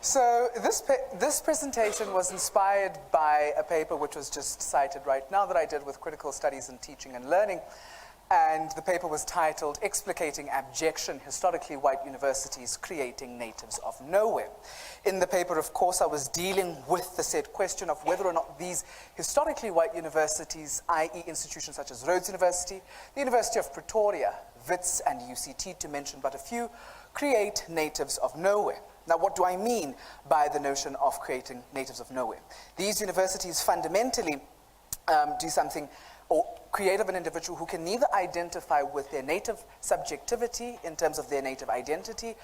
So this presentation was inspired by a paper which was just cited right now that I did with Critical Studies in Teaching and Learning. And the paper was titled, Explicating Abjection, Historically White Universities Creating Natives of Nowhere. In the paper, of course, I was dealing with the said question of whether or not these historically white universities, i.e. institutions such as Rhodes University, the University of Pretoria, WITS, and UCT, to mention but a few, create natives of nowhere. Now, what do I mean by the notion of creating natives of nowhere? These universities fundamentally do something or create of an individual who can neither identify with their native subjectivity in terms of their native identity,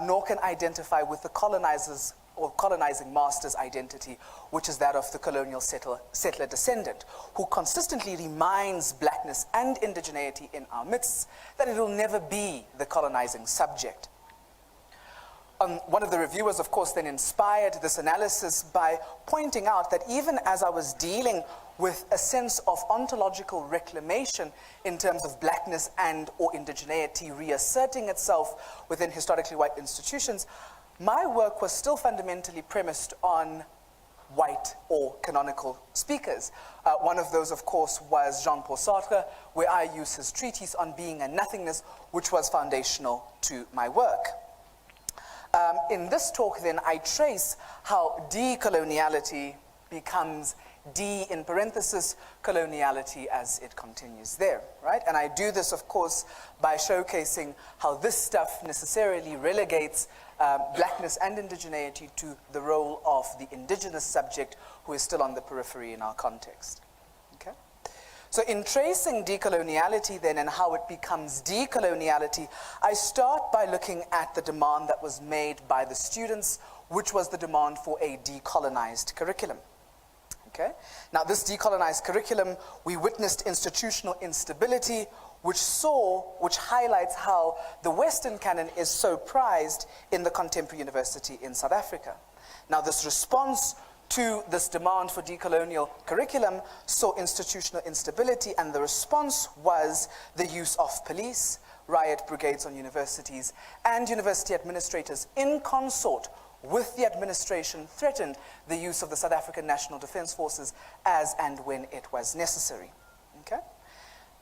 nor can identify with the colonizers or colonizing master's identity, which is that of the colonial settler descendant, who consistently reminds blackness and indigeneity in our midst that it will never be the colonizing subject. One of the reviewers, of course, then inspired this analysis by pointing out that even as I was dealing with a sense of ontological reclamation in terms of blackness and or indigeneity reasserting itself within historically white institutions, my work was still fundamentally premised on white or canonical speakers. One of those, of course, was Jean-Paul Sartre, where I use his treatise on being and nothingness, which was foundational to my work. In this talk, then, I trace how decoloniality becomes D in parenthesis, coloniality as it continues there, right? And I do this, of course, by showcasing how this stuff necessarily relegates blackness and indigeneity to the role of the indigenous subject who is still on the periphery in our context, okay? So in tracing decoloniality then and how it becomes decoloniality, I start by looking at the demand that was made by the students, which was the demand for a decolonized curriculum. Okay? Now this decolonized curriculum, we witnessed institutional instability, which highlights how the Western canon is so prized in the contemporary university in South Africa. Now this response to this demand for decolonial curriculum saw institutional instability, and the response was the use of police, riot brigades on universities, and university administrators in consort with the administration threatened the use of the South African National Defence Forces as and when it was necessary. Okay?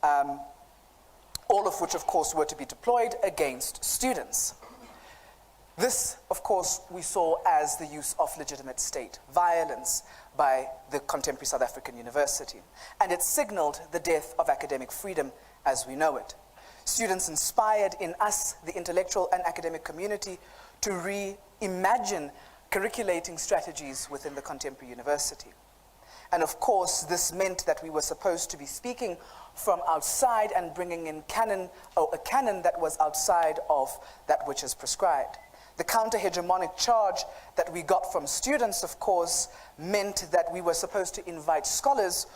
All of which, of course, were to be deployed against students. This, of course, we saw as the use of legitimate state violence by the contemporary South African university. And it signaled the death of academic freedom as we know it. Students inspired in us, the intellectual and academic community, to reimagine curriculating strategies within the contemporary university. And of course, this meant that we were supposed to be speaking from outside and bringing in canon, or a canon that was outside of that which is prescribed. The counter-hegemonic charge that we got from students, of course, meant that we were supposed to invite scholars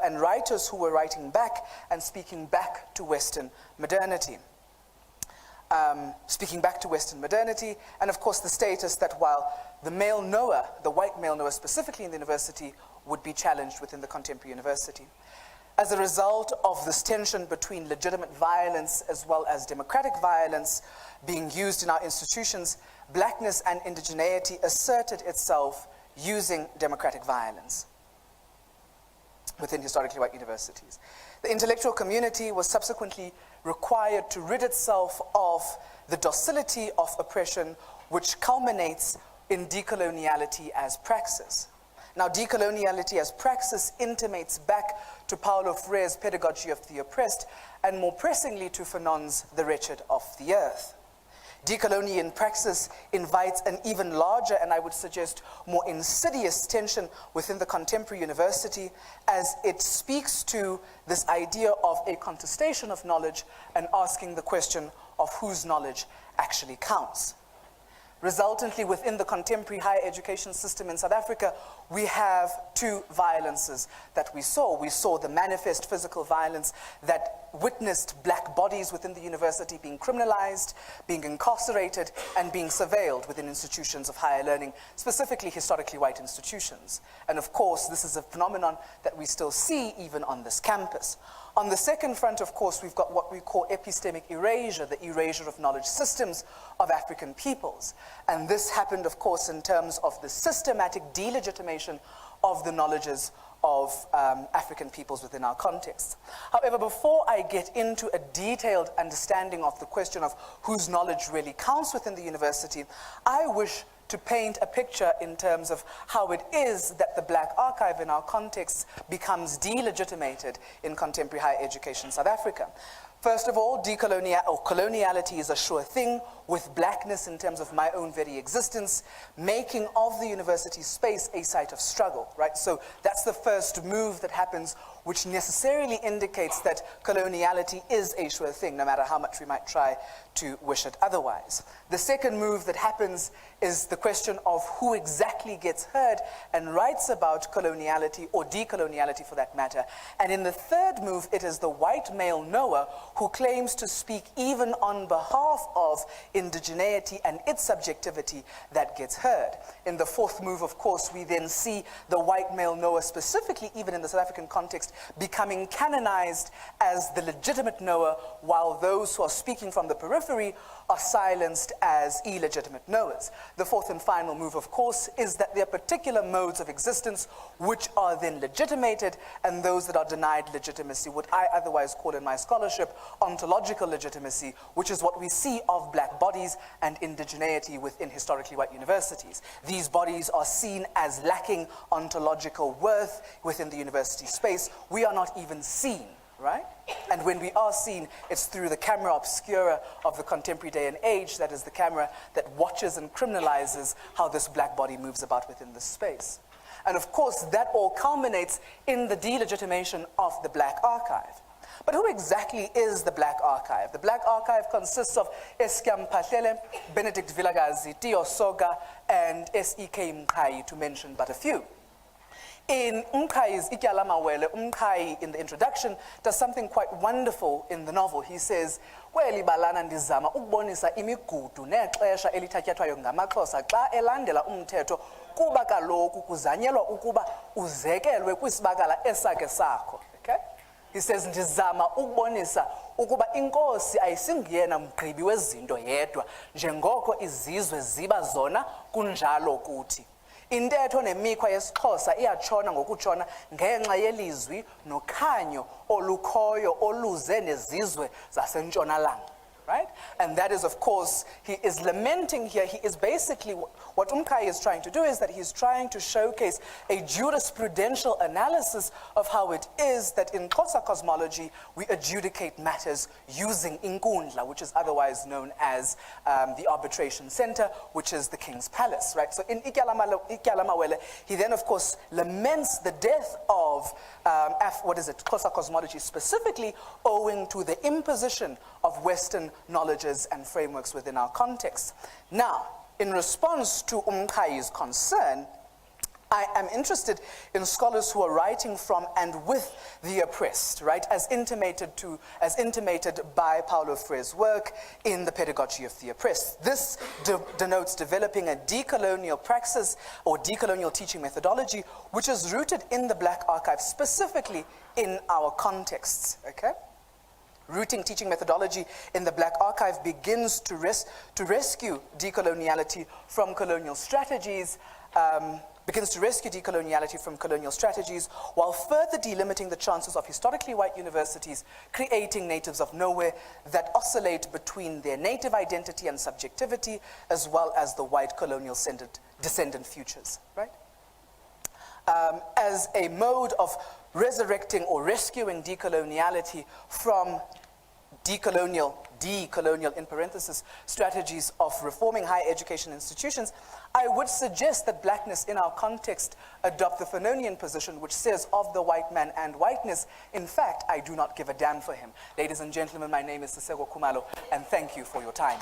and writers who were writing back and speaking back to Western modernity. And of course the status that while the male knower, the white male knower specifically in the university, would be challenged within the contemporary university. As a result of this tension between legitimate violence as well as democratic violence being used in our institutions, blackness and indigeneity asserted itself using democratic violence within historically white universities. The intellectual community was subsequently required to rid itself of the docility of oppression, which culminates in decoloniality as praxis. Now, decoloniality as praxis intimates back to Paulo Freire's pedagogy of the oppressed, and more pressingly to Fanon's The Wretched of the Earth. Decolonial praxis invites an even larger, and I would suggest more insidious tension within the contemporary university, as it speaks to this idea of a contestation of knowledge and asking the question of whose knowledge actually counts. Resultantly, within the contemporary higher education system in South Africa, we have two violences that we saw. We saw the manifest physical violence that witnessed black bodies within the university being criminalized, being incarcerated, and being surveilled within institutions of higher learning, specifically historically white institutions. And of course, this is a phenomenon that we still see even on this campus. On the second front, of course, we've got what we call epistemic erasure, the erasure of knowledge systems of African peoples. And this happened, of course, in terms of the systematic delegitimation of the knowledges of African peoples within our context. However, before I get into a detailed understanding of the question of whose knowledge really counts within the university, I wish to paint a picture in terms of how it is that the Black archive in our context becomes delegitimated in contemporary higher education in South Africa. First of all, coloniality is a sure thing, with blackness in terms of my own very existence, making of the university space a site of struggle, right? So that's the first move that happens, which necessarily indicates that coloniality is a sure thing, no matter how much we might try to wish it otherwise. The second move that happens is the question of who exactly gets heard and writes about coloniality, or decoloniality for that matter. And in the third move, it is the white male knower who claims to speak even on behalf of indigeneity and its subjectivity that gets heard. In the fourth move, of course, we then see the white male knower, specifically even in the South African context, becoming canonized as the legitimate knower, while those who are speaking from the periphery are silenced as illegitimate knowers. The fourth and final move, of course, is that there are particular modes of existence which are then legitimated, and those that are denied legitimacy, what I otherwise call in my scholarship ontological legitimacy, which is what we see of black bodies and indigeneity within historically white universities. These bodies are seen as lacking ontological worth within the university space. We are not even seen, right? And when we are seen, it's through the camera obscura of the contemporary day and age, that is the camera that watches and criminalizes how this black body moves about within this space. And of course, that all culminates in the delegitimation of the Black archive. But who exactly is the Black archive? The Black archive consists of Eskiam Pahlele, Benedict Vilakazi, Tio Soga, and Sek Mqhayi, to mention but a few. In Mqhayi's Ikyalamawele, Mqhayi in the introduction does something quite wonderful in the novel. He says, "Kweli balana ndizama ukubonisa imigudu nexesha elithatyathwayo ngamaXhosa xa elandela umthetho kuba kaloku kuzanyelwa ukuba uzekelwe kwisibakala esake sakho." Okay? He says, ndizama ukubonisa ukuba inkosi ayisingiyena mgqibi wezinto yedwa, njengoko izizwe ziba zona kunjalo kuthi. Intetho nemikhwa yesiXhosa iyatshona ngokutshona ngenxa yelizwi nokhanyo olukhoyo oluze nezizwe zasentshonalanga. Right? And that is, of course, he is lamenting here. He is basically, what Mqhayi is trying to do is that he's trying to showcase a jurisprudential analysis of how it is that in Xhosa cosmology we adjudicate matters using inkundla, which is otherwise known as the arbitration center, which is the king's palace. Right? So in Ikyalamawele, he then, of course, laments the death of Xhosa cosmology, specifically owing to the imposition of Western knowledges and frameworks within our context. Now, in response to Mqhayi's concern, I am interested in scholars who are writing from and with the oppressed, right, as intimated by Paulo Freire's work in The Pedagogy of the Oppressed. This denotes developing a decolonial praxis or decolonial teaching methodology, which is rooted in the Black archive, specifically in our contexts, okay? Rooting teaching methodology in the Black archive begins to rescue decoloniality from colonial strategies, while further delimiting the chances of historically white universities creating natives of nowhere that oscillate between their native identity and subjectivity, as well as the white colonial descendant futures, right? As a mode of resurrecting or rescuing decoloniality from decolonial in parentheses, strategies of reforming higher education institutions, I would suggest that blackness in our context adopt the Fanonian position, which says of the white man and whiteness, in fact, I do not give a damn for him. Ladies and gentlemen, my name is Siseko Kumalo, and thank you for your time.